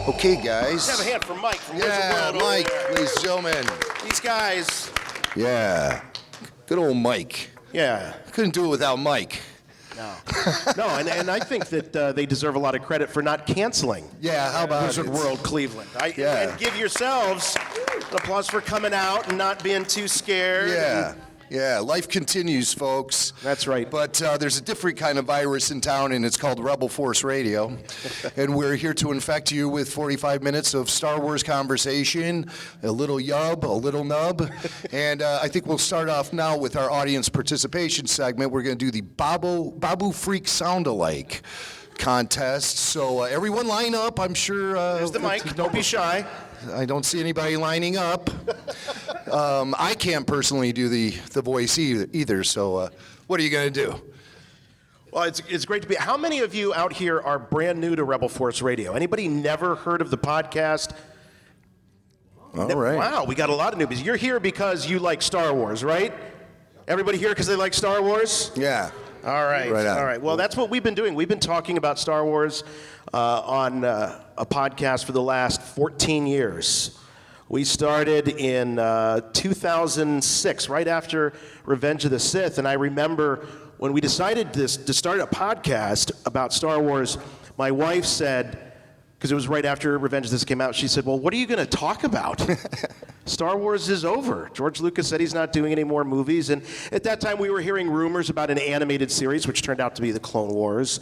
Okay, guys. Let's have a hand for Mike from Wizard World. Mike, ladies and gentlemen. These guys. Yeah. Good old Mike. Yeah. Couldn't do it without Mike. No, and I think that they deserve a lot of credit for not canceling. Yeah, how about Wizard it? World Cleveland. Yeah. And give yourselves an applause for coming out and not being too scared. Yeah, life continues, folks. That's right. But there's a different kind of virus in town, and it's called Rebel Force Radio. And we're here to infect you with 45 minutes of Star Wars conversation, a little yub, a little nub. And I think we'll start off now with our audience participation segment. We're going to do the Babu Freak Sound-alike contest. So everyone line up. I'm sure... There's the mic. Don't be shy. I don't see anybody lining up. I can't personally do the voice either, so what are you going to do? Well, it's great to be. How many of you out here are brand new to Rebel Force Radio? Anybody never heard of the podcast? All right. Wow, we got a lot of newbies. You're here because you like Star Wars, right? Everybody here because they like Star Wars? Yeah. All right. Right on. All right. Well, that's what we've been doing. We've been talking about Star Wars on a podcast for the last 14 years. We started in 2006, right after Revenge of the Sith, and I remember when we decided to start a podcast about Star Wars, my wife said, because it was right after Revenge of the Sith came out, she said, well, what are you going to talk about? Star Wars is over. George Lucas said he's not doing any more movies, and at that time we were hearing rumors about an animated series, which turned out to be the Clone Wars,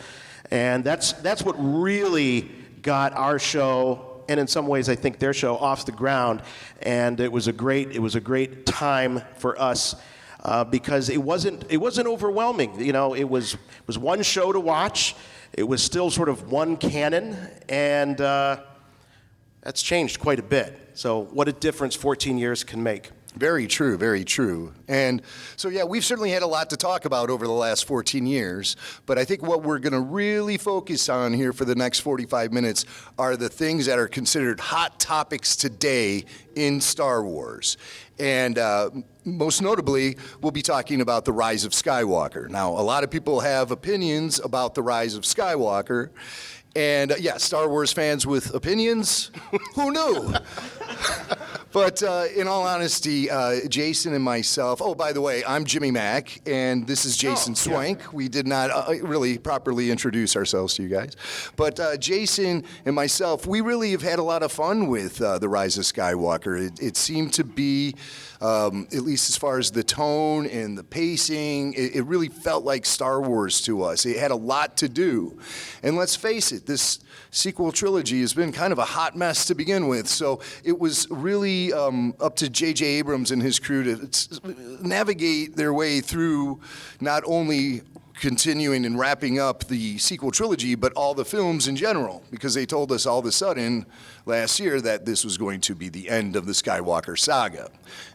and that's what really got our show, and in some ways I think their show, off the ground. And it was a great time for us because it wasn't overwhelming. You know, it was one show to watch. It was still sort of one canon, and that's changed quite a bit. So what a difference 14 years can make. Very true, very true. And so, yeah, we've certainly had a lot to talk about over the last 14 years, but I think what we're going to really focus on here for the next 45 minutes are the things that are considered hot topics today in Star Wars. And most notably, we'll be talking about the Rise of Skywalker. Now, a lot of people have opinions about the Rise of Skywalker. And yeah, Star Wars fans with opinions, who knew? But in all honesty, Jason and myself, oh, by the way, I'm Jimmy Mack, and this is Jason Swank. Yeah. We did not really properly introduce ourselves to you guys. But Jason and myself, we really have had a lot of fun with The Rise of Skywalker. It seemed to be, at least as far as the tone and the pacing, it really felt like Star Wars to us. It had a lot to do. And let's face it, this sequel trilogy has been kind of a hot mess to begin with, so it was really up to J.J. Abrams and his crew to navigate their way through not only continuing and wrapping up the sequel trilogy, but all the films in general, because they told us all of a sudden last year that this was going to be the end of the Skywalker saga.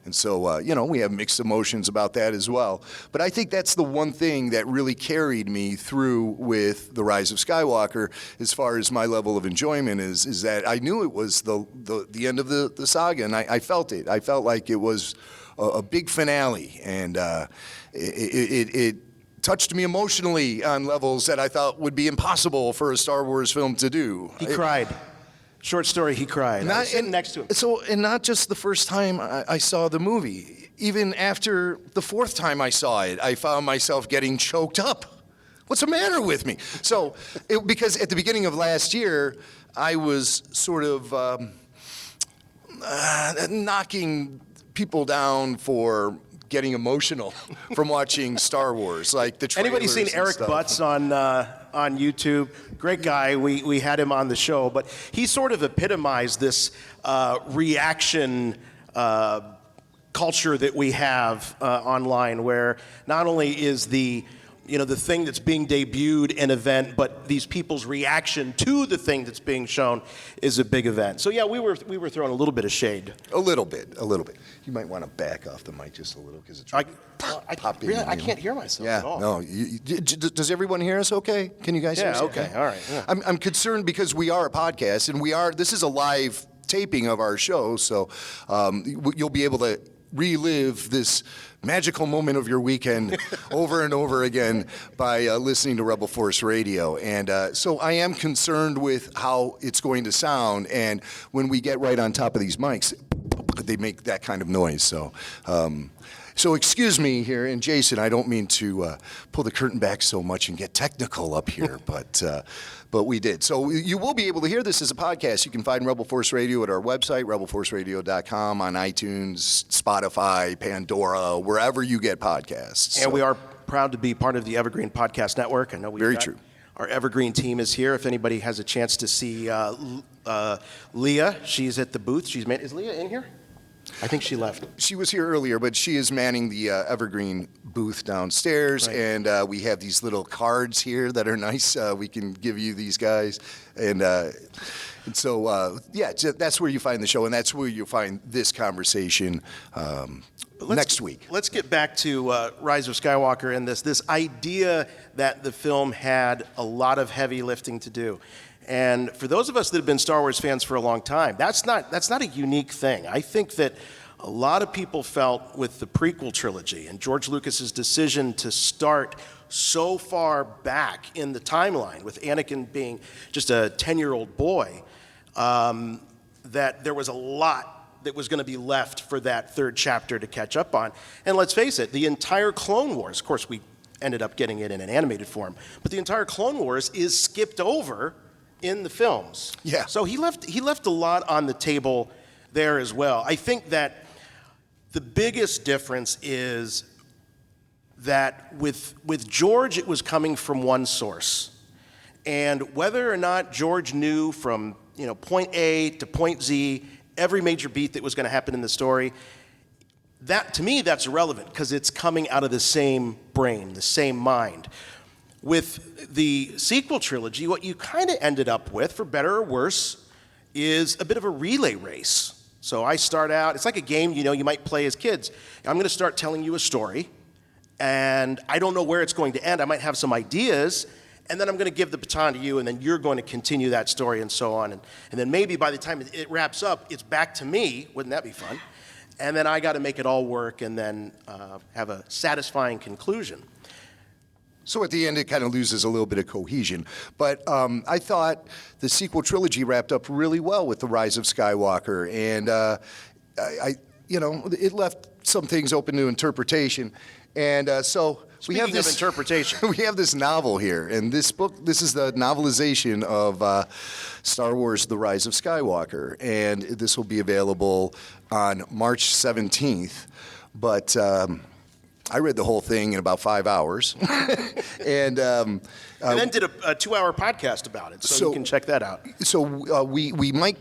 And so, we have mixed emotions about that as well. But I think that's the one thing that really carried me through with The Rise of Skywalker as far as my level of enjoyment is that I knew it was the end of the saga, and I felt it. I felt like it was a big finale, and it touched me emotionally on levels that I thought would be impossible for a Star Wars film to do. He cried. Short story, he cried. I was sitting next to him. So, and not just the first time I saw the movie. Even after the fourth time I saw it, I found myself getting choked up. What's the matter with me? So, because at the beginning of last year, I was sort of knocking people down for getting emotional from watching Star Wars, like the trailers. Anybody seen Eric Butts on YouTube? Great guy. We had him on the show, but he sort of epitomized this reaction culture that we have online, where not only is the thing that's being debuted an event, but these people's reaction to the thing that's being shown is a big event. So yeah, we were throwing a little bit of shade. A little bit. You might want to back off the mic just a little because it's popping. Really, I can't hear myself at all. No. Does everyone hear us okay? Can you guys hear us? Yeah, okay. All right. Yeah. I'm concerned because we are a podcast, and this is a live taping of our show, so you'll be able to relive this magical moment of your weekend over and over again by listening to Rebel Force Radio. And so I am concerned with how it's going to sound. And when we get right on top of these mics, they make that kind of noise. So excuse me here, and Jason, I don't mean to pull the curtain back so much and get technical up here, but we did. So you will be able to hear this as a podcast. You can find Rebel Force Radio at our website, rebelforceradio.com, on iTunes, Spotify, Pandora, wherever you get podcasts. And we are proud to be part of the Evergreen Podcast Network. I know we've got, true. Our Evergreen team is here. If anybody has a chance to see Leah, she's at the booth. Is Leah in here? I think she left. She was here earlier, but she is manning the Evergreen booth downstairs, Right. and we have these little cards here that are nice. We can give you these guys, and so that's where you find the show, and that's where you'll find this conversation next week. Let's get back to Rise of Skywalker and this idea that the film had a lot of heavy lifting to do. And for those of us that have been Star Wars fans for a long time, that's not a unique thing. I think that a lot of people felt with the prequel trilogy and George Lucas's decision to start so far back in the timeline, with Anakin being just a 10-year-old boy, that there was a lot that was going to be left for that third chapter to catch up on. And let's face it, the entire Clone Wars, of course we ended up getting it in an animated form, but the entire Clone Wars is skipped over in the films. Yeah. So he left a lot on the table there as well. I think that the biggest difference is that with George, it was coming from one source. And whether or not George knew from point A to point Z, every major beat that was going to happen in the story, that to me, that's irrelevant because it's coming out of the same brain, the same mind. With the sequel trilogy, what you kind of ended up with, for better or worse, is a bit of a relay race. So I start out, it's like a game, you might play as kids. I'm going to start telling you a story, and I don't know where it's going to end. I might have some ideas, and then I'm going to give the baton to you, and then you're going to continue that story and so on. And then maybe by the time it wraps up, it's back to me. Wouldn't that be fun? And then I got to make it all work and then have a satisfying conclusion. So at the end, it kind of loses a little bit of cohesion. But I thought the sequel trilogy wrapped up really well with The Rise of Skywalker. And, it left some things open to interpretation. And so we have this interpretation. We have this novel here. And this book, this is the novelization of Star Wars The Rise of Skywalker. And this will be available on March 17th. But I read the whole thing in about 5 hours. And then did a 2-hour podcast about it, so you can check that out. So we might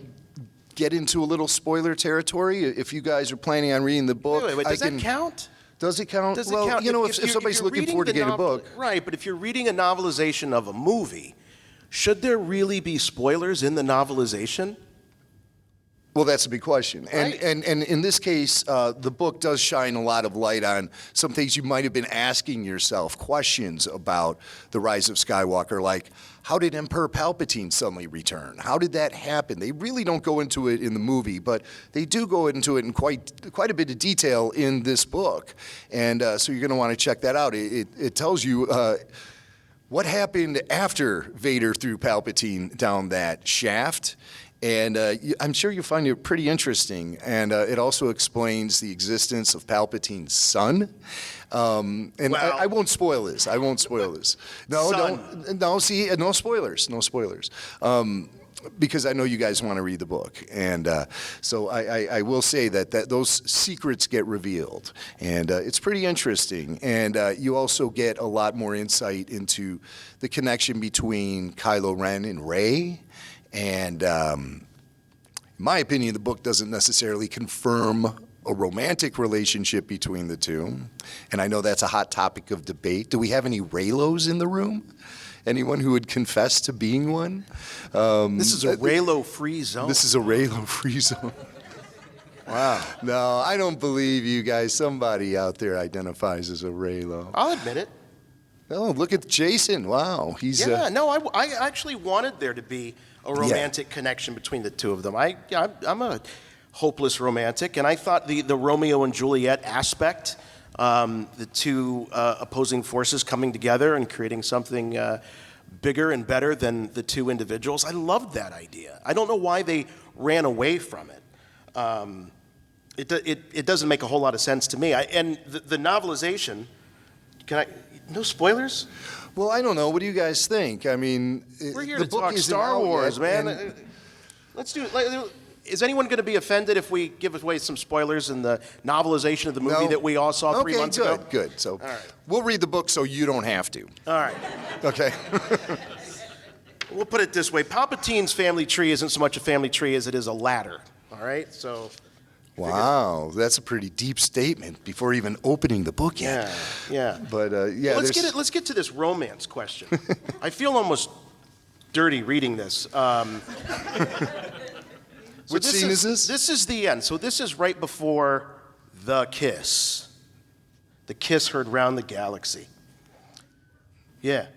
get into a little spoiler territory if you guys are planning on reading the book. Wait, does that count? Does it count? Does it count? If somebody's looking forward to getting a book. Right, but if you're reading a novelization of a movie, should there really be spoilers in the novelization? Well, that's a big question. Right. And in this case, the book does shine a lot of light on some things you might have been asking yourself, questions about The Rise of Skywalker, like, how did Emperor Palpatine suddenly return? How did that happen? They really don't go into it in the movie, but they do go into it in quite a bit of detail in this book. And so you're going to want to check that out. It tells you what happened after Vader threw Palpatine down that shaft. And I'm sure you'll find it pretty interesting. And it also explains the existence of Palpatine's son. And wow. I won't spoil this. No, Son. no spoilers. No spoilers. Because I know you guys want to read the book. And so I will say that those secrets get revealed. And it's pretty interesting. And you also get a lot more insight into the connection between Kylo Ren and Rey. And in my opinion, the book doesn't necessarily confirm a romantic relationship between the two. And I know that's a hot topic of debate. Do we have any Reylos in the room? Anyone who would confess to being one? This is a Reylo-free zone. This is a Reylo-free zone. Wow. No, I don't believe you guys. Somebody out there identifies as a Reylo. I'll admit it. Oh, look at Jason. Wow. He's I actually wanted there to be a romantic connection between the two of them. I'm a hopeless romantic, and I thought the Romeo and Juliet aspect, the two opposing forces coming together and creating something bigger and better than the two individuals, I loved that idea. I don't know why they ran away from it. It doesn't make a whole lot of sense to me. And the novelization, no spoilers? Well, I don't know. What do you guys think? I mean, We're here the to book talk isn't Star out Wars, yet, man. and- Let's do it. Is anyone going to be offended if we give away some spoilers in the novelization of the movie No. that we all saw 3 months ago? Good. So right. we'll read the book so you don't have to. All right. Okay. We'll put it this way. Palpatine's family tree isn't so much a family tree as it is a ladder. All right? So. Wow, that's a pretty deep statement before even opening the book yet. Yeah. But yeah, Well, there's- let's get to this romance question. I feel almost dirty reading this. Which scene is this? This is the end. So this is right before the kiss. The kiss heard round the galaxy. Yeah.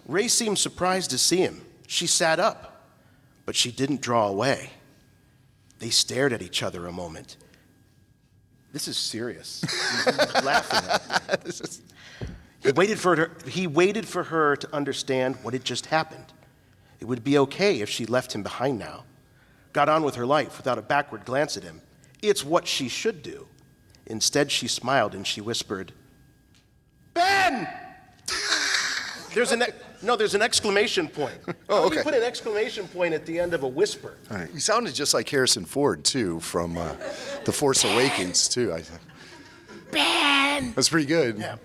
Rey seemed surprised to see him. She sat up, but she didn't draw away. They stared at each other a moment. This is serious. He's laughing at me. He waited for her to understand what had just happened. It would be okay if she left him behind now, got on with her life without a backward glance at him. It's what she should do. Instead, she smiled and she whispered, "Ben!" There's an exclamation point. Oh, How do you okay. put an exclamation point at the end of a whisper? All right. You sounded just like Harrison Ford too from The Force Awakens too. I think. Ben! That's pretty good. Yeah.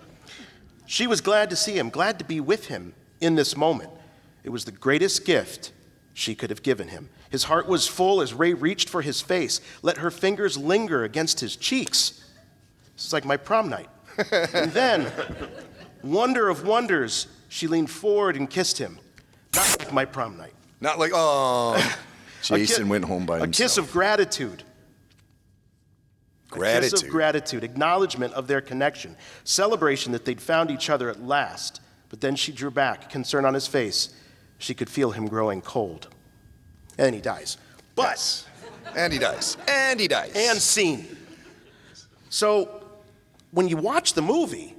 She was glad to see him, glad to be with him in this moment. It was the greatest gift she could have given him. His heart was full as Rey reached for his face, let her fingers linger against his cheeks. This is like my prom night. And then, wonder of wonders, she leaned forward and kissed him. Not like my prom night. Not like, oh, Jason went home by A himself. kiss of gratitude. A kiss of gratitude, acknowledgement of their connection, celebration that they'd found each other at last. But then she drew back, concern on his face. She could feel him growing cold. And then he dies. But, Yes. And he dies. And he dies. and scene. So, when you watch the movie,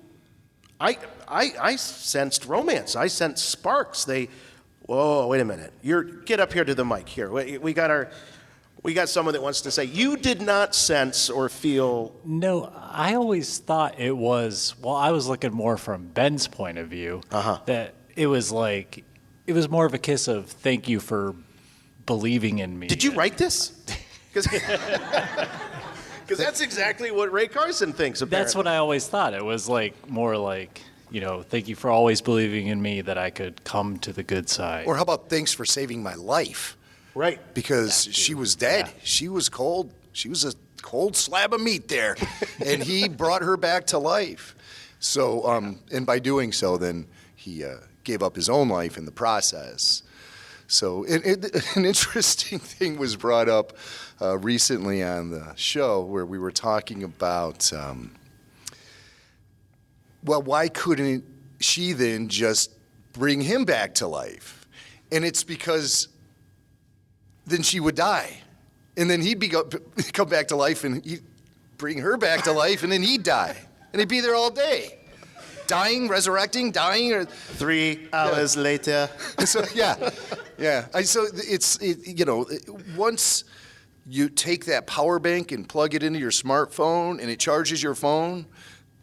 I sensed romance. I sensed sparks. Whoa, wait a minute. Get up here to the mic here. We got someone that wants to say, you did not sense or feel. No, I always thought it was, well, I was looking more from Ben's point of view, that it was more of a kiss of thank you for believing in me. Did you write this? Because that's exactly what Ray Carson thinks, apparently. That's what I always thought. It was more like, thank you for always believing in me that I could come to the good side. Or how about thanks for saving my life? Right. Because she was dead. Yeah. She was cold. She was a cold slab of meat there. And he brought her back to life. So, and by doing so, then he gave up his own life in the process. So an interesting thing was brought up recently on the show where we were talking about, well, why couldn't she then just bring him back to life? And it's because then she would die. And then he'd come back to life and he'd bring her back to life and then he'd die. And he'd be there all day. Dying, resurrecting, dying. Or 3 hours later. So yeah. So once you take that power bank and plug it into your smartphone and it charges your phone,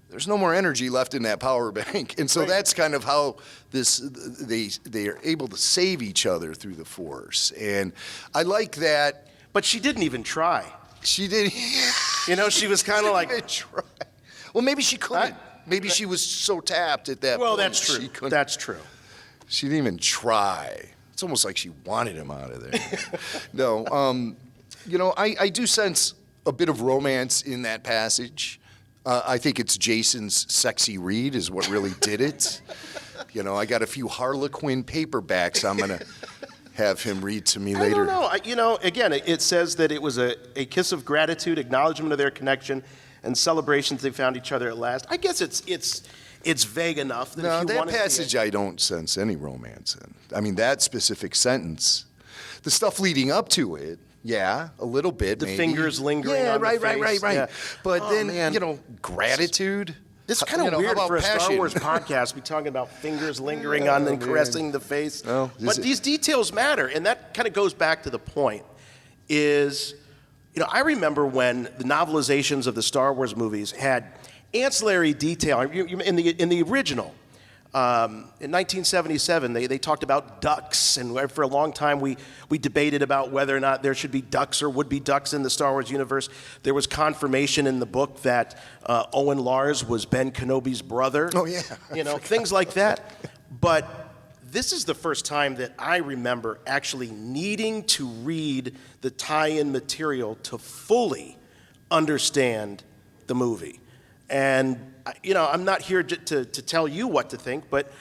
there's no more energy left in that power bank. And so that's kind of how they are able to save each other through the Force. And I like that. But she didn't even try. She didn't. She was kind of like. Try. Well, maybe she couldn't. Maybe she was so tapped at that point. Well, that's true. She couldn't. That's true. She didn't even try. It's almost like she wanted him out of there. No, I do sense a bit of romance in that passage. I think it's Jason's sexy read is what really did it. I got a few Harlequin paperbacks I'm going to have him read to me later. I don't know. Again, it says that it was a kiss of gratitude, acknowledgement of their connection, and celebrations they found each other at last. I guess it's vague enough that No, if you that want passage I don't sense any romance in. I mean, that specific sentence, the stuff leading up to it, Yeah, a little bit. The maybe. fingers lingering yeah, on right, the face. right. Yeah. But Oh, then, man. gratitude. This is kind You of know, how weird about for a Star passion? Wars podcast to be talking about fingers lingering on and man. caressing the face. Well, but these details matter, and that kind of goes back to the point is, I remember when the novelizations of the Star Wars movies had ancillary detail. In the original, in 1977, they talked about ducks, and for a long time we debated about whether or not there should be ducks or would be ducks in the Star Wars universe. There was confirmation in the book that Owen Lars was Ben Kenobi's brother. Oh, yeah. Things like that. But this is the first time that I remember actually needing to read the tie-in material to fully understand the movie. And, I'm not here to tell you what to think, but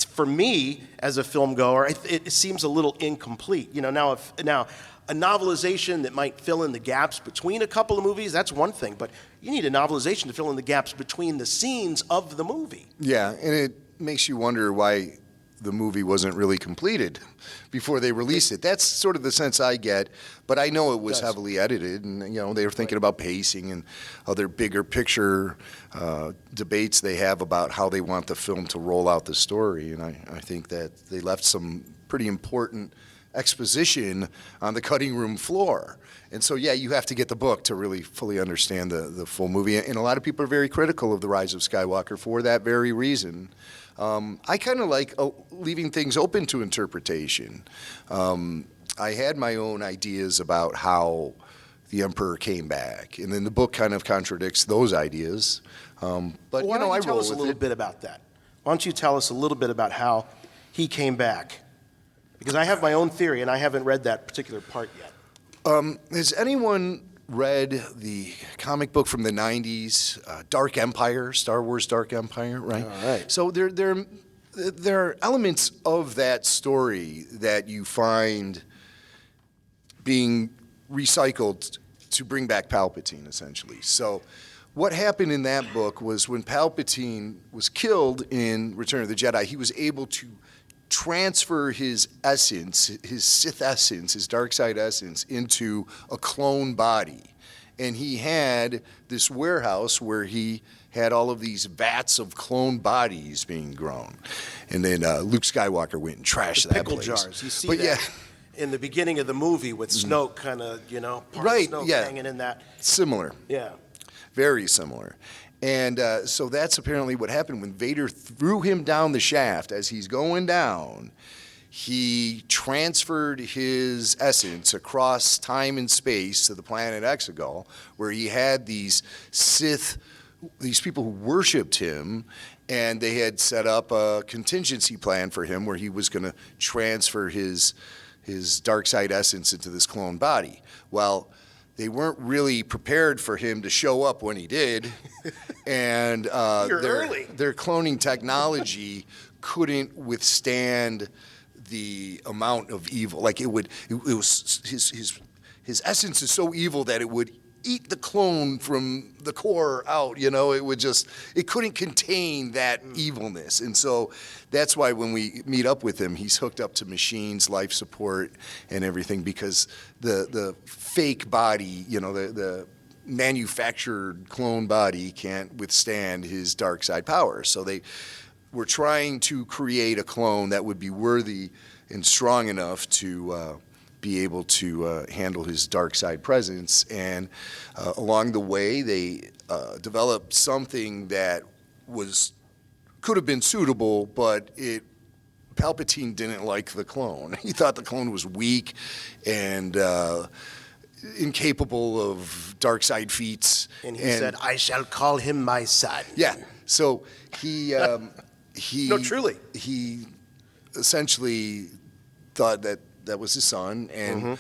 for me, as a film goer, it seems a little incomplete. Now a novelization that might fill in the gaps between a couple of movies, that's one thing, but you need a novelization to fill in the gaps between the scenes of the movie. Yeah, and it makes you wonder why the movie wasn't really completed before they released it. That's sort of the sense I get, but I know it was heavily edited, and they were thinking about pacing and other bigger picture debates they have about how they want the film to roll out the story, and I think that they left some pretty important exposition on the cutting room floor. And so, you have to get the book to really fully understand the full movie, and a lot of people are very critical of The Rise of Skywalker for that very reason. I kind of like leaving things open to interpretation. I had my own ideas about how the Emperor came back, and then the book kind of contradicts those ideas. But why don't I you tell roll us a with little it. bit about that? Why don't you tell us a little bit about how he came back? Because I have my own theory, and I haven't read that particular part yet. Has anyone read the comic book from the 90s, Dark Empire, Star Wars Dark Empire, right? All right. So there are elements of that story that you find being recycled to bring back Palpatine, essentially. So what happened in that book was when Palpatine was killed in Return of the Jedi, he was able to transfer his essence, his Sith essence, his dark side essence, into a clone body. And he had this warehouse where he had all of these vats of clone bodies being grown. And then Luke Skywalker went and trashed that Pickle place. jars. You see But that in the beginning of the movie with Snoke kind of, part Right, of Snoke yeah. hanging in that. Similar. Yeah. Very similar. And so that's apparently what happened when Vader threw him down the shaft. As he's going down, he transferred his essence across time and space to the planet Exegol, where he had these Sith, these people who worshipped him, and they had set up a contingency plan for him where he was going to transfer his dark side essence into this clone body. Well, they weren't really prepared for him to show up when he did, and their cloning technology couldn't withstand the amount of evil. Like it was his essence is so evil that it would eat the clone from the core out. It couldn't contain that evilness, and so that's why when we meet up with him, he's hooked up to machines, life support, and everything, because the fake body, the manufactured clone body can't withstand his dark side power. So they were trying to create a clone that would be worthy and strong enough to be able to handle his dark side presence. And along the way, they developed something that could have been suitable, but Palpatine didn't like the clone. He thought the clone was weak and incapable of dark side feats. And he said, "I shall call him my son." Yeah. So he No, truly. He essentially thought that was his son, and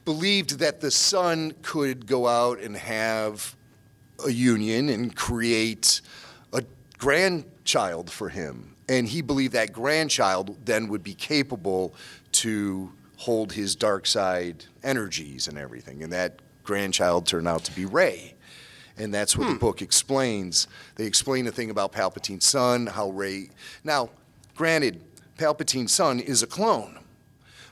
believed that the son could go out and have a union and create a grandchild for him. And he believed that grandchild then would be capable to hold his dark side energies and everything. And that grandchild turned out to be Rey. And that's what the book explains. They explain the thing about Palpatine's son, how Rey... Now, granted, Palpatine's son is a clone,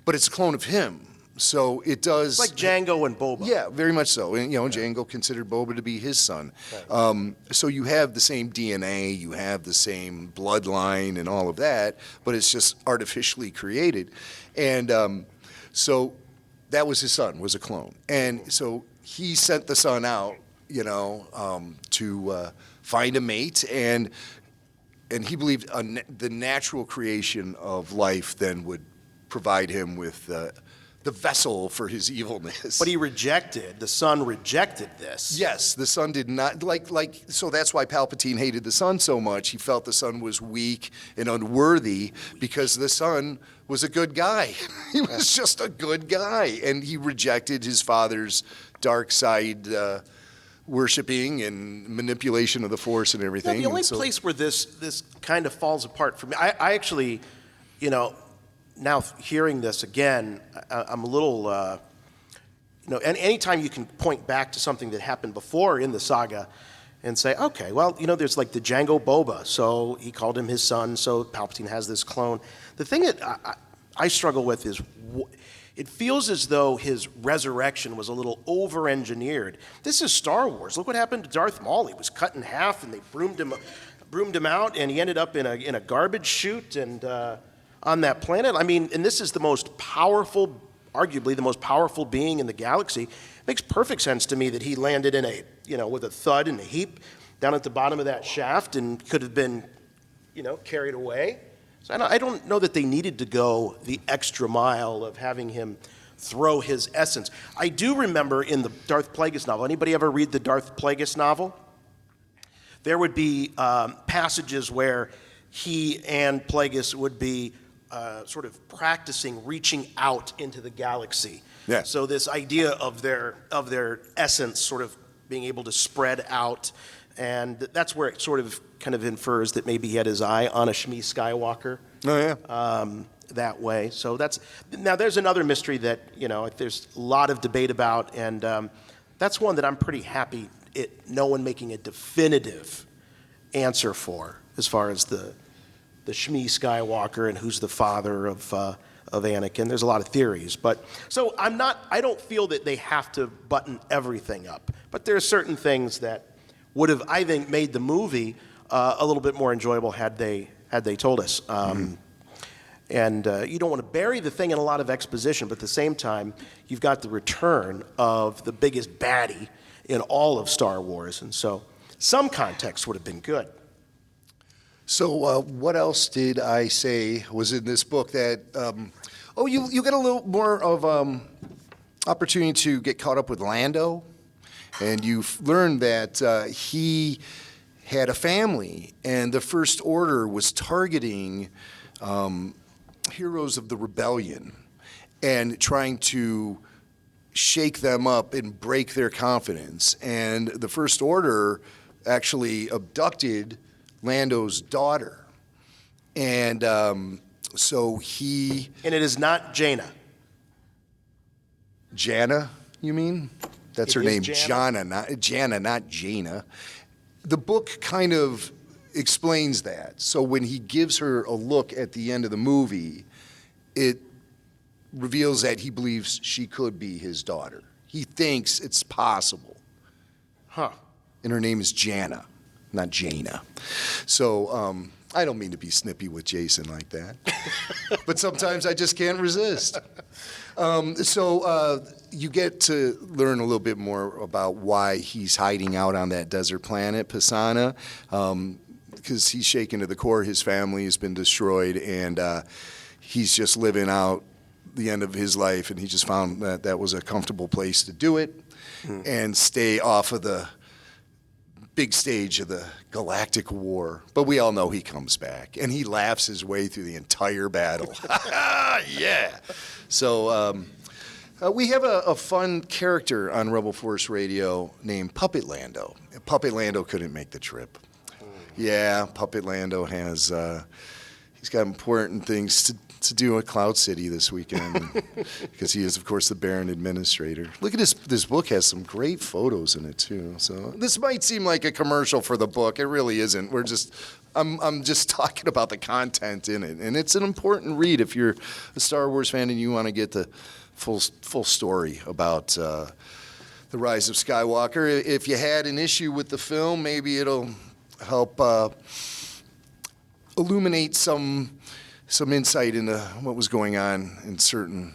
but it's a clone of him. So it does. It's like Django and Boba. Yeah, very much so. And, Django considered Boba to be his son. Right. So you have the same DNA, you have the same bloodline and all of that, but it's just artificially created. And so that was his son, was a clone. And so he sent the son out, to find a mate, and he believed the natural creation of life then would provide him with the vessel for his evilness. But the son rejected this. Yes, the son did not, so that's why Palpatine hated the son so much. He felt the son was weak and unworthy because the son was a good guy. He was just a good guy, and he rejected his father's dark side worshiping and manipulation of the Force and everything. Yeah, the only place where this kind of falls apart for me, I actually, now hearing this again, I'm a little, and anytime you can point back to something that happened before in the saga and say, okay, well, there's like the Django Boba, so he called him his son, so Palpatine has this clone. The thing that I struggle with is it feels as though his resurrection was a little over-engineered. This is Star Wars. Look what happened to Darth Maul. He was cut in half, and they broomed him out, and he ended up in a garbage chute and on that planet. I mean, and this is the most powerful, arguably the most powerful being in the galaxy. It makes perfect sense to me that he landed with a thud in a heap down at the bottom of that shaft and could have been, carried away. So I don't know that they needed to go the extra mile of having him throw his essence. I do remember in the Darth Plagueis novel, anybody ever read the Darth Plagueis novel? There would be passages where he and Plagueis would be sort of practicing reaching out into the galaxy. Yeah. So this idea of their essence sort of being able to spread out, and that's where it sort of kind of infers that maybe he had his eye on a Shmi Skywalker. Oh, yeah. That way. So now there's another mystery that, there's a lot of debate about, and that's one that I'm pretty happy no one making a definitive answer for, as far as the Shmi Skywalker and who's the father of Anakin. There's a lot of theories, but so I don't feel that they have to button everything up, but there are certain things that would have, I think, made the movie a little bit more enjoyable had they told us. And you don't want to bury the thing in a lot of exposition, but at the same time, you've got the return of the biggest baddie in all of Star Wars, and so some context would have been good. So what else did I say was in this book that, you got a little more of opportunity to get caught up with Lando, and you've learned that he had a family, and the First Order was targeting heroes of the rebellion and trying to shake them up and break their confidence. And the First Order actually abducted Lando's daughter. And so he... And it is not Jaina. Jana, you mean? That's her name, Jana, not Jaina. The book kind of explains that. So when he gives her a look at the end of the movie, it reveals that he believes she could be his daughter. He thinks it's possible. Huh. And her name is Jana, not Jaina. So I don't mean to be snippy with Jason like that, but sometimes I just can't resist. So you get to learn a little bit more about why he's hiding out on that desert planet, Pisana, because he's shaken to the core. His family has been destroyed, and he's just living out the end of his life, and he just found that that was a comfortable place to do it and stay off of the big stage of the galactic war. But we all know he comes back, and he laughs his way through the entire battle. Yeah. So we have a fun character on Rebel Force Radio named Puppet Lando. Puppet Lando couldn't make the trip. Yeah, Puppet Lando has, he's got important things to do at Cloud City this weekend because he is, of course, the Baron Administrator. Look at this book has some great photos in it, too. So this might seem like a commercial for the book. It really isn't. I'm just talking about the content in it. And it's an important read if you're a Star Wars fan and you want to get the full story about the Rise of Skywalker. If you had an issue with the film, maybe it'll help illuminate some insight into what was going on in certain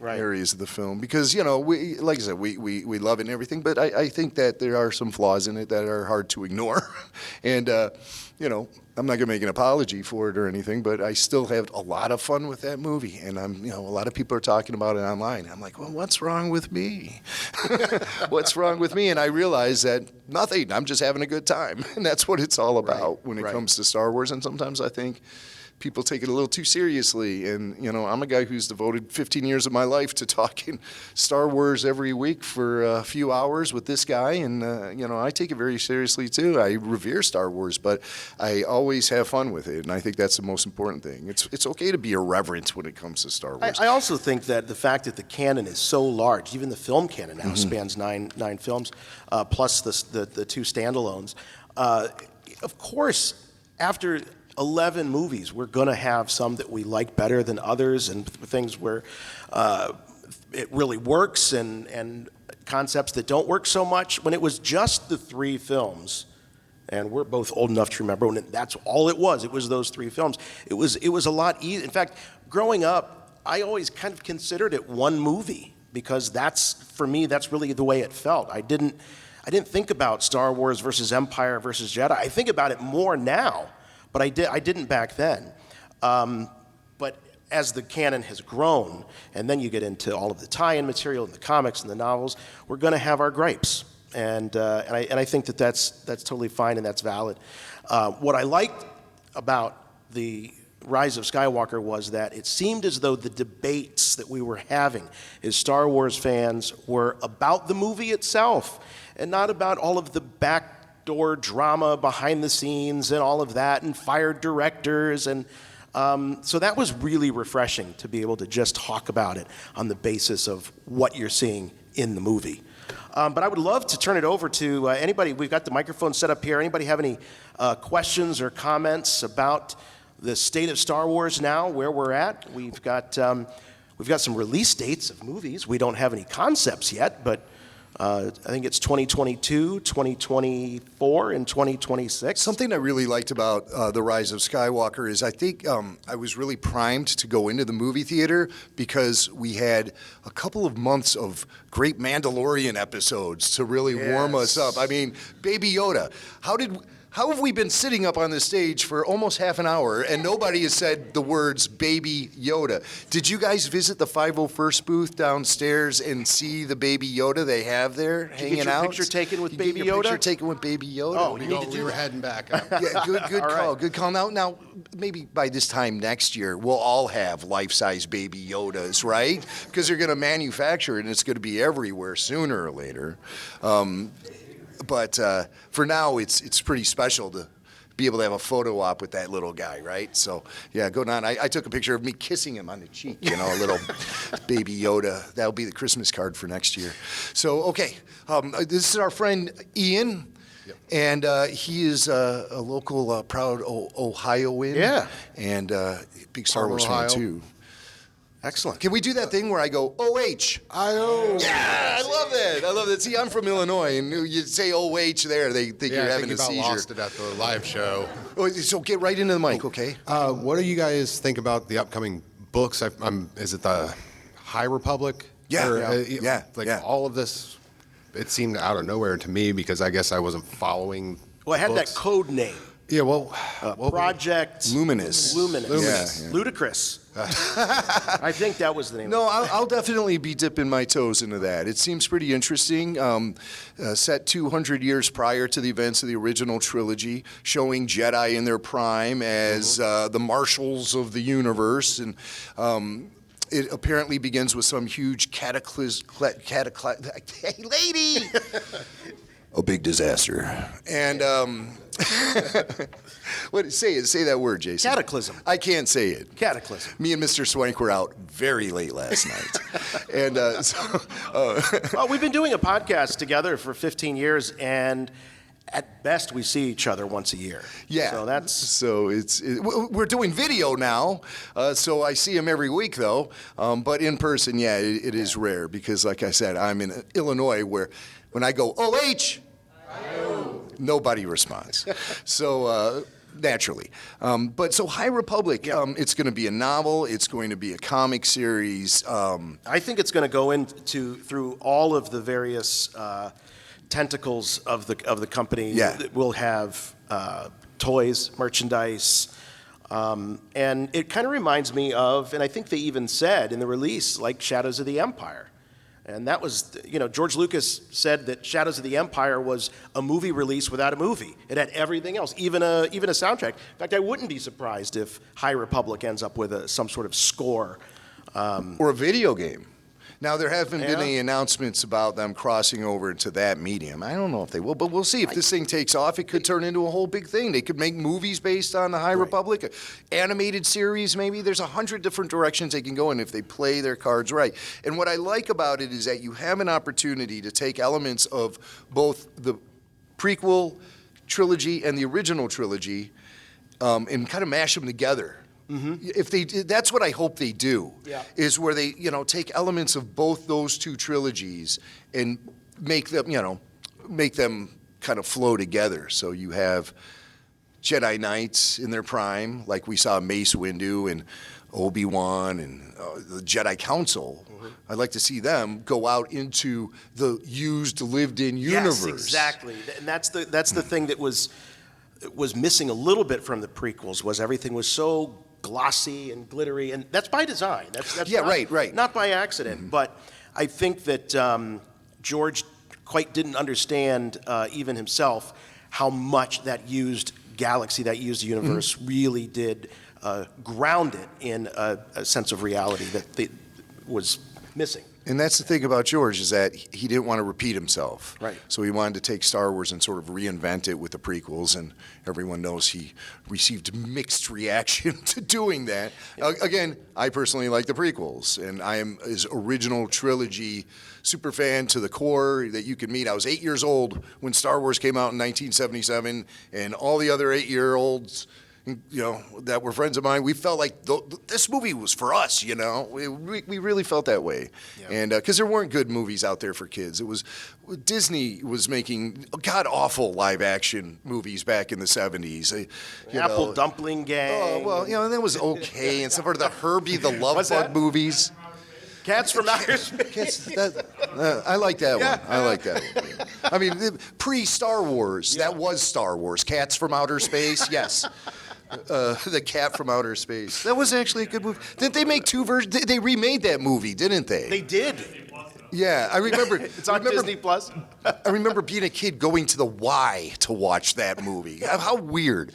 areas of the film. Because, we, like I said, we love it and everything, but I think that there are some flaws in it that are hard to ignore. And, I'm not going to make an apology for it or anything, but I still have a lot of fun with that movie. And a lot of people are talking about it online. I'm like, well, what's wrong with me? What's wrong with me? And I realize that nothing. I'm just having a good time. And that's what it's all about when it comes to Star Wars. And sometimes I think people take it a little too seriously. And, I'm a guy who's devoted 15 years of my life to talking Star Wars every week for a few hours with this guy. And, I take it very seriously, too. I revere Star Wars, but I always have fun with it. And I think that's the most important thing. It's okay to be irreverent when it comes to Star Wars. I also think that the fact that the canon is so large, even the film canon now spans nine films, plus the two standalones. Of course, after 11 movies, we're going to have some that we like better than others, and things where it really works, and concepts that don't work so much. When it was just the 3 films, and we're both old enough to remember when that's all it was those 3 films. It was a lot easier. In fact, growing up, I always kind of considered it one movie, because for me that's really the way it felt. I didn't think about Star Wars versus Empire versus Jedi. I think about it more now. But I didn't back then. But as the canon has grown, and then you get into all of the tie-in material and the comics and the novels, we're going to have our gripes, and I think that's totally fine and that's valid. What I liked about the Rise of Skywalker was that it seemed as though the debates that we were having as Star Wars fans were about the movie itself, and not about all of the backdoor drama behind the scenes and all of that, and fired directors, and so that was really refreshing to be able to just talk about it on the basis of what you're seeing in the movie. But I would love to turn it over to anybody. We've got the microphone set up here. Anybody have any questions or comments about the state of Star Wars now, where we're at? We've got some release dates of movies. We don't have any concepts yet, but I think it's 2022, 2024, and 2026. Something I really liked about The Rise of Skywalker is I think I was really primed to go into the movie theater because we had a couple of months of great Mandalorian episodes to really warm us up. I mean, Baby Yoda. How have we been sitting up on the stage for almost half an hour and nobody has said the words Baby Yoda? Did you guys visit the 501st booth downstairs and see the Baby Yoda they have there hanging out? Picture taken with Baby Yoda? Picture taken with Baby Yoda. Oh, we were heading back up. Yeah, good call. Good call. Now, maybe by this time next year, we'll all have life-size Baby Yodas, right? Because they're going to manufacture it and it's going to be everywhere sooner or later. But for now, it's pretty special to be able to have a photo op with that little guy, right? So, yeah, go down. I took a picture of me kissing him on the cheek, a little Baby Yoda. That'll be the Christmas card for next year. So, okay, this is our friend Ian. Yep. And he is a local proud Ohioan. Yeah. And big Star Wars fan, too. Excellent. Can we do that thing where I go, O-H? I-O. Yeah, I love that. See, I'm from Illinois, and you say O-H there, they think you're having a seizure. Lost it at the live show. Oh, so get right into the mic, okay? What do you guys think about the upcoming books? Is it the High Republic? Yeah. All of this, it seemed out of nowhere to me because I guess I wasn't following Well, it had books. that code name. Yeah, well, Project Luminous. Luminous. Yeah. Ludicrous. I think that was the name. No, I'll definitely be dipping my toes into that. It seems pretty interesting. Set 200 years prior to the events of the original trilogy, showing Jedi in their prime as the marshals of the universe, and it apparently begins with some huge cataclysm. Hey, lady. A big disaster. And say that word, Jason. Cataclysm. I can't say it. Cataclysm. Me and Mr. Swank were out very late last night. And Well, we've been doing a podcast together for 15 years, and at best, we see each other once a year. Yeah. So we're doing video now, so I see him every week though. But in person, yeah, it is rare because, like I said, I'm in Illinois where when I go OH, nobody responds. So. Naturally. But so High Republic, it's going to be a novel, it's going to be a comic series. I think it's going to go through all of the various tentacles of the company. Yeah. We'll have toys, merchandise, and it kind of reminds me of, and I think they even said in the release, like Shadows of the Empire. And that was, George Lucas said that Shadows of the Empire was a movie release without a movie. It had everything else, even a soundtrack. In fact, I wouldn't be surprised if High Republic ends up with some sort of score. Or a video game. Now, there haven't been any announcements about them crossing over into that medium. I don't know if they will, but we'll see. If this thing takes off, it could turn into a whole big thing. They could make movies based on the High Republic, animated series maybe. There's 100 different directions they can go in if they play their cards right. And what I like about it is that you have an opportunity to take elements of both the prequel trilogy and the original trilogy and kind of mash them together. Mm-hmm. That's what I hope they do. Yeah. Is where they take elements of both those two trilogies and make them kind of flow together. So you have Jedi Knights in their prime, like we saw Mace Windu and Obi-Wan and the Jedi Council. Mm-hmm. I'd like to see them go out into the used, lived-in universe. Yes, exactly, and that's the thing that was missing a little bit from the prequels. Was everything was so glossy and glittery, and that's by design. That's right. Not by accident. Mm-hmm. But I think that George quite didn't understand, even himself, how much that used galaxy, that used universe, really did ground it in a sense of reality that was missing. And that's the thing about George, is that he didn't want to repeat himself. Right. So he wanted to take Star Wars and sort of reinvent it with the prequels, and everyone knows he received mixed reaction to doing that. Again, I personally like the prequels, and I am his original trilogy super fan to the core that you can meet. I was 8 years old when Star Wars came out in 1977, and all the other 8-year-olds that were friends of mine, we felt like this movie was for us, We really felt that way. Yeah. And because there weren't good movies out there for kids. It was Disney was making god-awful live-action movies back in the 70s. Apple Dumpling Gang. Oh, well, and that was okay. And some of the Herbie the Love Bug movies. Cats from Outer Space. I like that one. I like that one. I mean, pre-Star Wars, that was Star Wars. Cats from Outer Space, yes. The Cat from Outer Space. That was actually a good movie. Didn't they make two versions? They remade that movie, didn't they? They did. Yeah, I remember. It's on Disney Plus. I remember being a kid going to the Y to watch that movie. How weird.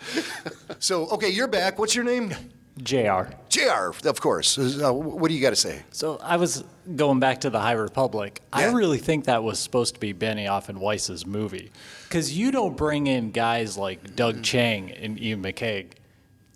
So, okay, you're back. What's your name? JR. JR, of course. What do you got to say? So I was going back to the High Republic. Yeah. I really think that was supposed to be Benioff and Weiss's movie. Because you don't bring in guys like Doug Chiang and Ian McCaig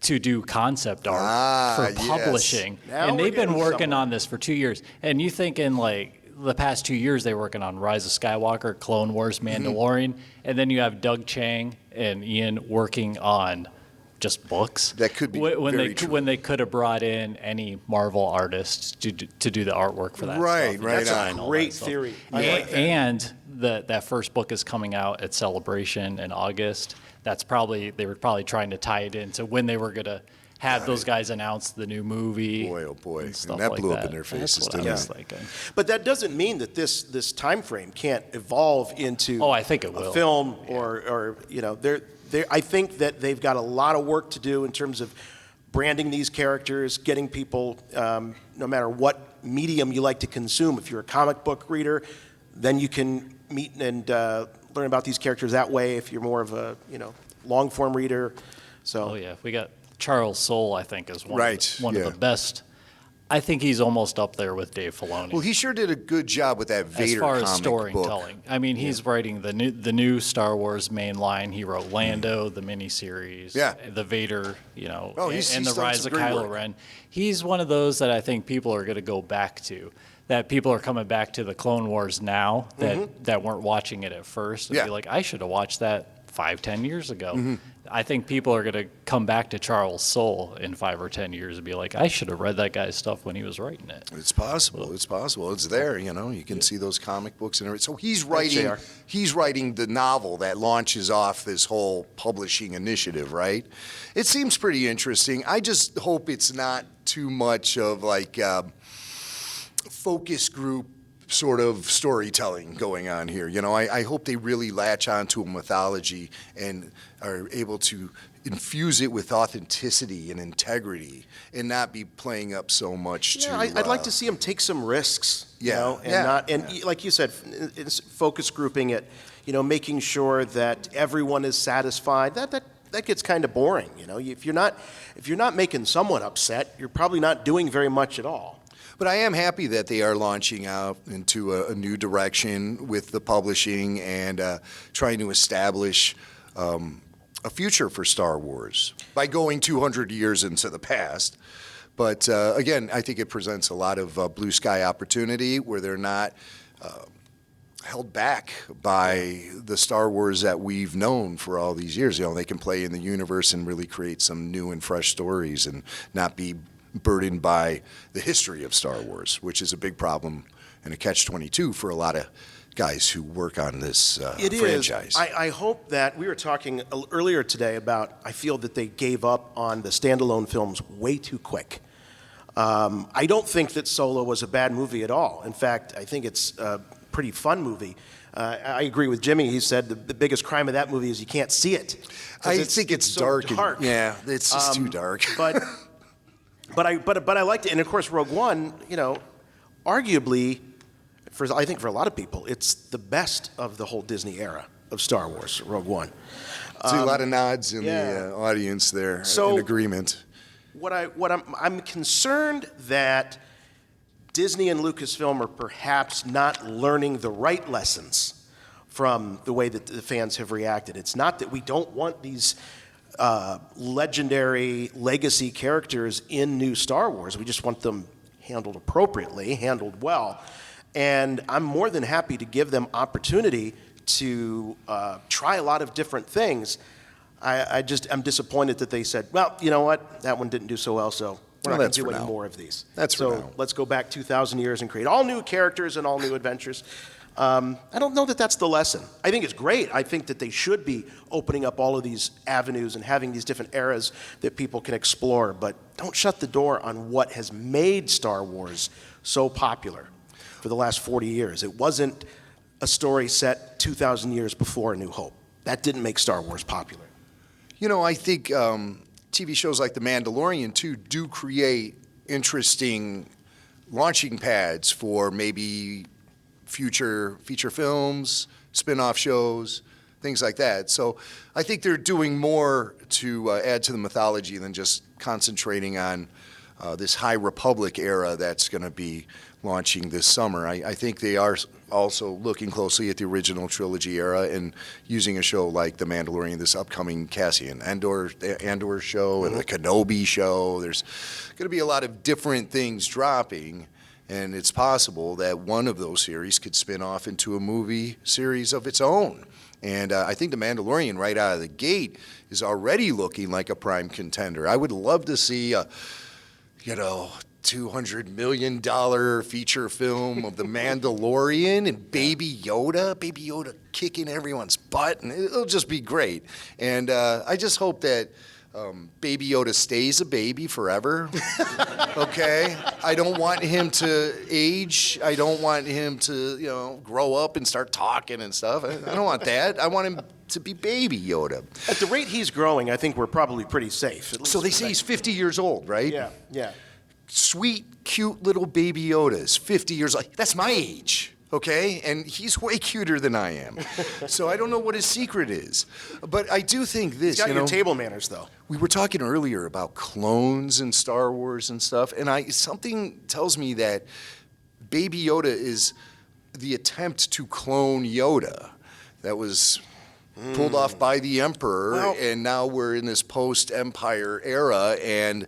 to do concept art for publishing. Now and they've been getting working somewhere. on this for 2 years. And you think in the past 2 years they were working on Rise of Skywalker, Clone Wars, Mandalorian, and then you have Doug Chiang and Ian working on just books. That could be true. When they could have brought in any Marvel artists to do the artwork for that stuff. Right. That's a great theory. I like that. And that first book is coming out at Celebration in August. They were probably trying to tie it into when they were going to have those guys announce the new movie. Boy, oh boy. And stuff that like blew that. up in their faces, That's what didn't I was it? thinking. But that doesn't mean that this time frame can't evolve into Oh, I think it will. a film or I think that they've got a lot of work to do in terms of branding these characters, getting people, no matter what medium you like to consume. If you're a comic book reader, then you can meet and learn about these characters that way. If you're more of a long form reader, Oh yeah, we got Charles Soule. I think is one Right, of the best. I think he's almost up there with Dave Filoni. Well, he sure did a good job with that Vader as far as comic storytelling. book. I mean, he's writing the new Star Wars main line. He wrote Lando, the miniseries, Yeah. the Vader, he's and the done Rise some of great Kylo work. Ren. He's one of those that I think people are going to go back to. That people are coming back to the Clone Wars now that weren't watching it at first and Yeah. be like, I should have watched that 5-10 years ago. Mm-hmm. I think people are going to come back to Charles Soule in 5 or 10 years and be like, I should have read that guy's stuff when he was writing it. It's possible. It's possible. It's there. You can see those comic books and everything. So he's writing. JR. He's writing the novel that launches off this whole publishing initiative, right? It seems pretty interesting. I just hope it's not too much of like focus group sort of storytelling going on here. I hope they really latch onto a mythology and are able to infuse it with authenticity and integrity and not be playing up so much to... I'd like to see them take some risks, like you said, it's focus grouping it, making sure that everyone is satisfied. That gets kind of boring, If you're not making someone upset, you're probably not doing very much at all. But I am happy that they are launching out into a new direction with the publishing and trying to establish a future for Star Wars by going 200 years into the past. But again, I think it presents a lot of blue sky opportunity where they're not held back by the Star Wars that we've known for all these years. They can play in the universe and really create some new and fresh stories and not be burdened by the history of Star Wars, which is a big problem and a catch-22 for a lot of guys who work on this franchise. I hope that we were talking earlier today about, I feel that they gave up on the standalone films way too quick. I don't think that Solo was a bad movie at all. In fact, I think it's a pretty fun movie. I agree with Jimmy. He said the biggest crime of that movie is you can't see it. I think it's so dark. dark. It's just too dark. But I liked it, and of course, Rogue One. Arguably, I think for a lot of people, it's the best of the whole Disney era of Star Wars. Rogue One. See a lot of nods in the audience there in agreement. I'm concerned that Disney and Lucasfilm are perhaps not learning the right lessons from the way that the fans have reacted. It's not that we don't want these legendary legacy characters in new Star Wars. We just want them handled appropriately, handled well. And I'm more than happy to give them opportunity to try a lot of different things. I'm disappointed that they said, well, you know what, that one didn't do so well, so we're not going to do any more of these. So let's go back 2,000 years and create all new characters and all new adventures. I don't know that that's the lesson. I think it's great. I think that they should be opening up all of these avenues and having these different eras that people can explore, but don't shut the door on what has made Star Wars so popular for the last 40 years. It wasn't a story set 2,000 years before A New Hope. That didn't make Star Wars popular. I think TV shows like The Mandalorian, too, do create interesting launching pads for maybe future feature films, spin-off shows, things like that. So I think they're doing more to add to the mythology than just concentrating on this High Republic era that's going to be launching this summer. I think they are also looking closely at the original trilogy era and using a show like The Mandalorian, this upcoming Cassian Andor show and the Kenobi show. There's going to be a lot of different things dropping, and it's possible that one of those series could spin off into a movie series of its own. And I think The Mandalorian right out of the gate is already looking like a prime contender. I would love to see a, $200 million feature film of The Mandalorian and Baby Yoda kicking everyone's butt, and it'll just be great. And I just hope that Baby Yoda stays a baby forever, okay? I don't want him to age. I don't want him to, grow up and start talking and stuff. I don't want that. I want him to be Baby Yoda. At the rate he's growing, I think we're probably pretty safe. So they say he's 50 years old, right? Yeah. Sweet, cute little Baby Yoda is 50 years old. That's my age, okay? And he's way cuter than I am. So I don't know what his secret is. But I do think this, He's got your table manners, though. We were talking earlier about clones in Star Wars and stuff, and something tells me that Baby Yoda is the attempt to clone Yoda that was pulled off by the Emperor, and now we're in this post-Empire era, and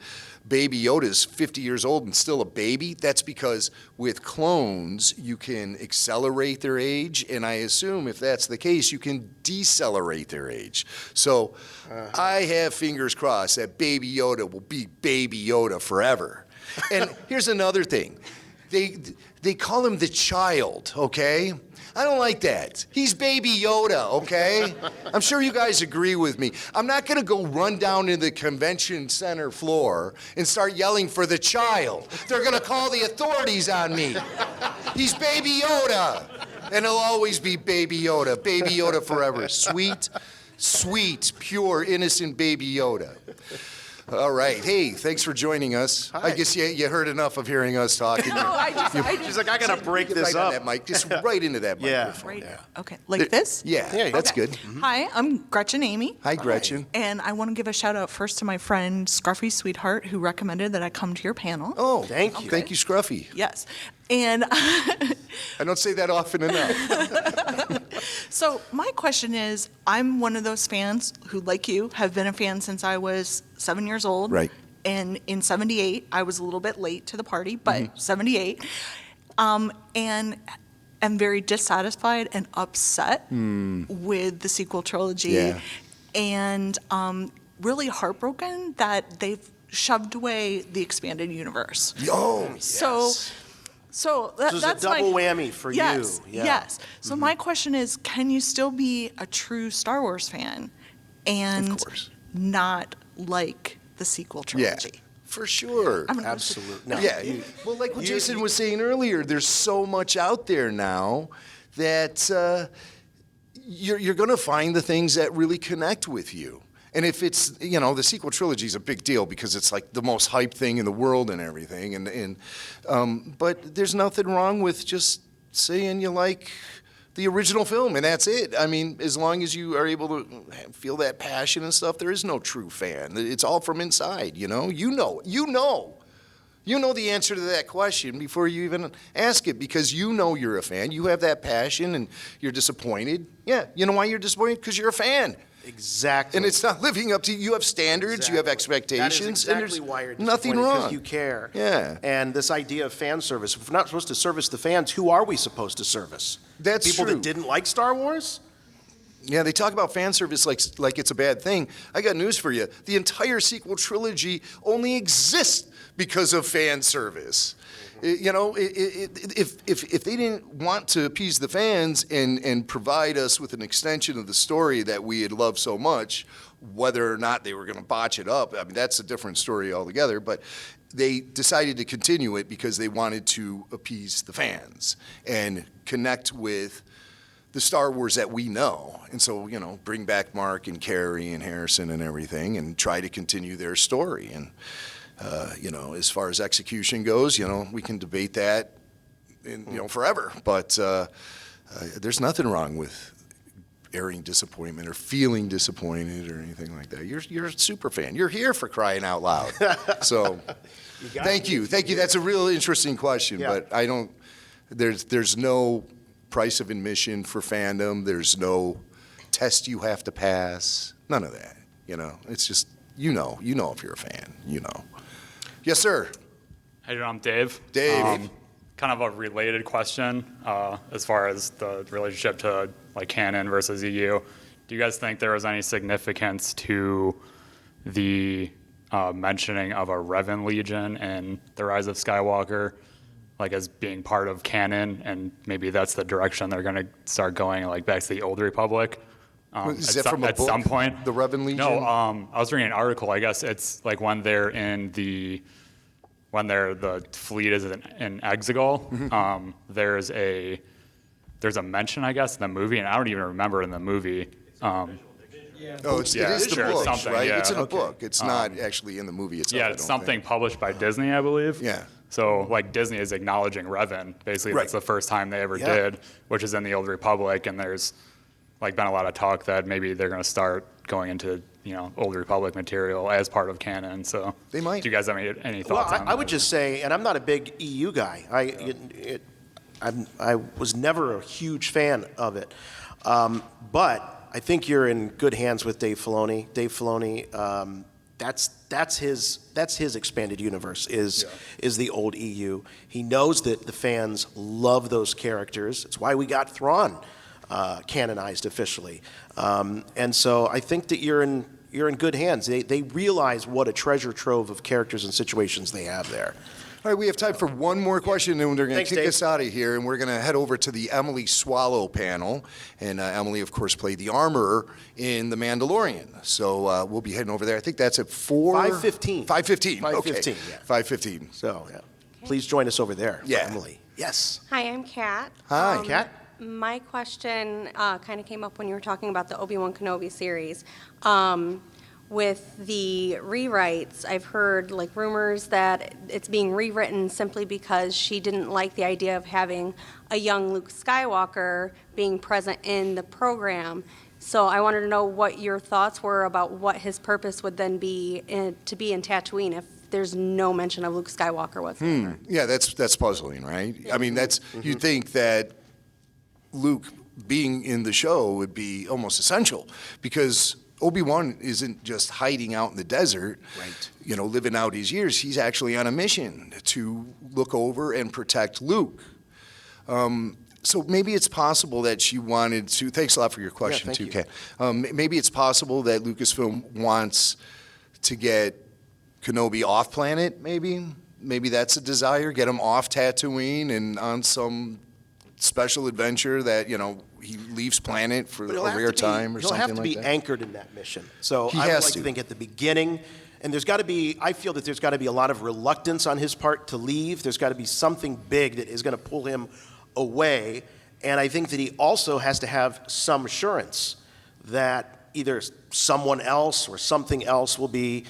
Baby Yoda's 50 years old and still a baby, that's because with clones, you can accelerate their age, and I assume if that's the case, you can decelerate their age. So I have fingers crossed that Baby Yoda will be Baby Yoda forever. And here's another thing. They call him the child, okay? I don't like that. He's Baby Yoda, okay? I'm sure you guys agree with me. I'm not going to go run down to the convention center floor and start yelling for the child. They're going to call the authorities on me. He's Baby Yoda. And he'll always be Baby Yoda. Baby Yoda forever. Sweet, sweet, pure, innocent Baby Yoda. All right. Hey, thanks for joining us. Hi. I guess you heard enough of hearing us talking. No, I just She's like, I got to break Get this right on up. that mic. Just right into that Yeah. microphone. right. Okay, like this? Yeah, that's Okay. good. Hi, I'm Gretchen Amy. Hi, Gretchen. And I want to give a shout out first to my friend Scruffy Sweetheart, who recommended that I come to your panel. Oh, Thank you. Thank you, Scruffy. Yes. And I don't say that often enough. so my question is, I'm one of those fans who, like you, have been a fan since I was 7 years old. Right. And in 78, I was a little bit late to the party, but 78. And am very dissatisfied and upset with the sequel trilogy. Yeah. And really heartbroken that they've shoved away the expanded universe. Oh, So that, So it's a that's double my, whammy for yes, you. Yeah. Yes. So my question is, can you still be a true Star Wars fan and Of course. not like the sequel yeah, trilogy? for sure. I'm gonna- Absolutely. No. Yeah, well, like what Jason was saying earlier, there's so much out there now that you're going to find the things that really connect with you. And if it's, the sequel trilogy is a big deal because it's like the most hyped thing in the world and everything. But there's nothing wrong with just saying you like the original film and that's it. I mean, as long as you are able to feel that passion and stuff, there is no true fan. It's all from inside, You know the answer to that question before you even ask it because you're a fan. You have that passion and you're disappointed. Yeah, you know why you're disappointed? Because you're a fan. Exactly. And it's not living up to you. You have standards, you have Exactly. That is expectations, exactly and there's why you're nothing disappointed, wrong. because you care. Yeah. And this idea of fan service, if we're not supposed to service the fans, who are we supposed to service? That's People true. that didn't like Star Wars? Yeah, they talk about fan service like it's a bad thing. I got news for you. The entire sequel trilogy only exists because of fan service. If they didn't want to appease the fans and provide us with an extension of the story that we had loved so much, whether or not they were going to botch it up, I mean, that's a different story altogether. But they decided to continue it because they wanted to appease the fans and connect with the Star Wars that we know. And so, bring back Mark and Carrie and Harrison and everything and try to continue their story. And as far as execution goes, we can debate that, forever. But there's nothing wrong with airing disappointment or feeling disappointed or anything like that. You're a super fan. You're here for crying out loud. So, thank you. That's a real interesting question. Yeah. But I don't. There's no price of admission for fandom. There's no test you have to pass. None of that. It's just if you're a fan. Yes, sir. Hey, I'm Dave. Dave. Kind of a related question as far as the relationship to like canon versus EU. Do you guys think there was any significance to the mentioning of a Revan Legion in the Rise of Skywalker, like as being part of canon, and maybe that's the direction they're going to start going, like back to the Old Republic? Is that from a at book, some point? The Revan Legion? No, I was reading an article. I guess it's like when the fleet is in Exegol, there's a mention, I guess, in the movie, and I don't even remember in the movie. Oh, it Yeah, is the sure, book, something, right? yeah. It's in a book. It's not actually in the movie itself. Yeah, I it's don't something think. published by Disney, I believe. Yeah. So like Disney is acknowledging Revan. Basically, Right. that's the first time they ever Yeah. did, which is in the Old Republic, and there's like been a lot of talk that maybe they're going to start going into Old Republic material as part of canon. So They might. Do you guys have any Well, thoughts on I that? would just say, and I'm not a big EU guy. I was never a huge fan of it. But I think you're in good hands with Dave Filoni. Dave Filoni That's his expanded universe is the old EU. He knows that the fans love those characters. It's why we got Thrawn canonized officially. And so I think that you're in good hands. They realize what a treasure trove of characters and situations they have there. All right, we have time for one more question, and they're going to Thanks, kick Dave. us out of here, and we're going to head over to the Emily Swallow panel. And Emily, of course, played the Armorer in The Mandalorian. So we'll be heading over there. I think that's at 5:15. 5:15. 5:15, Okay. yeah. 5:15. So please join us over there for Yeah. Emily. Yes. Hi, I'm Kat. Hi. Kat? My question kind of came up when you were talking about the Obi-Wan Kenobi series. With the rewrites, I've heard like rumors that it's being rewritten simply because she didn't like the idea of having a young Luke Skywalker being present in the program. So I wanted to know what your thoughts were about what his purpose would then be to be in Tatooine if there's no mention of Luke Skywalker whatsoever. Yeah, that's puzzling, right? I mean, you'd think that Luke being in the show would be almost essential because Obi-Wan isn't just hiding out in the desert, Right. Living out his years. He's actually on a mission to look over and protect Luke. So maybe it's possible that she wanted to. Thanks a lot for your question, thank too, you. Kat. Maybe it's possible that Lucasfilm wants to get Kenobi off planet. Maybe that's a desire. Get him off Tatooine and on some special adventure that he leaves planet for But a rare time or he'll something have to like be that. anchored in that mission. So He I would has like to. to think at the beginning, and I feel that there's got to be a lot of reluctance on his part to leave. There's got to be something big that is going to pull him away. And I think that he also has to have some assurance that either someone else or something else will be,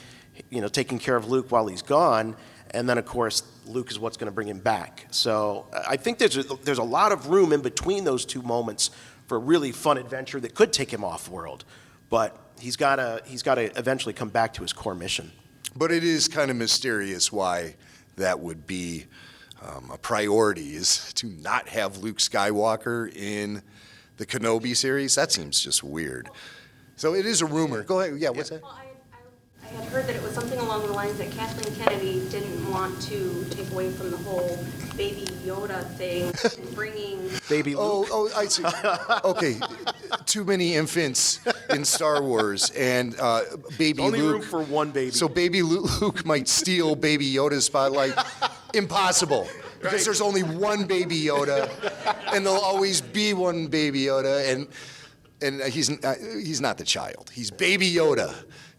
taking care of Luke while he's gone. And then, of course, Luke is what's going to bring him back. So I think there's a lot of room in between those two moments for a really fun adventure that could take him off world. But he's got to eventually come back to his core mission. But it is kind of mysterious why that would be a priority, is to not have Luke Skywalker in the Kenobi series. That seems just weird. So it is a rumor. Go ahead. Yeah, what's that? Well, I had heard that it was something along the lines that Kathleen Kennedy didn't want to take away from the whole Baby Yoda thing and bringing... Baby Luke. Oh, I see. Okay, too many infants in Star Wars, and Baby Only Luke. room for one baby. So Baby Luke might steal Baby Yoda's spotlight. Impossible, because there's only one Baby Yoda, and there'll always be one Baby Yoda, and he's not the child. He's Baby Yoda.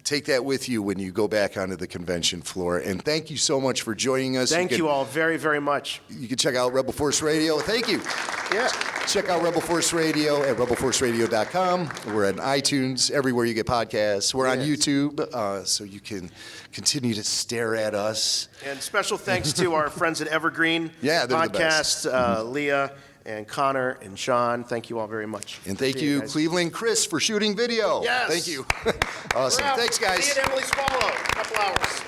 Take that with you when you go back onto the convention floor. And thank you so much for joining us. Thank you all very, very much. You can check out Rebel Force Radio. Thank you. Yeah. Check out Rebel Force Radio at rebelforceradio.com. We're on iTunes, everywhere you get podcasts. We're on YouTube, so you can continue to stare at us. And special thanks to our friends at Evergreen Yeah, they're the best. Podcast, Leah and Connor and Sean. Thank you all very much. And thank See you, guys. Cleveland Chris, for shooting video. Yes. Thank you. Awesome. We're out. Thanks, guys. See you at Emily Swallow. A couple hours.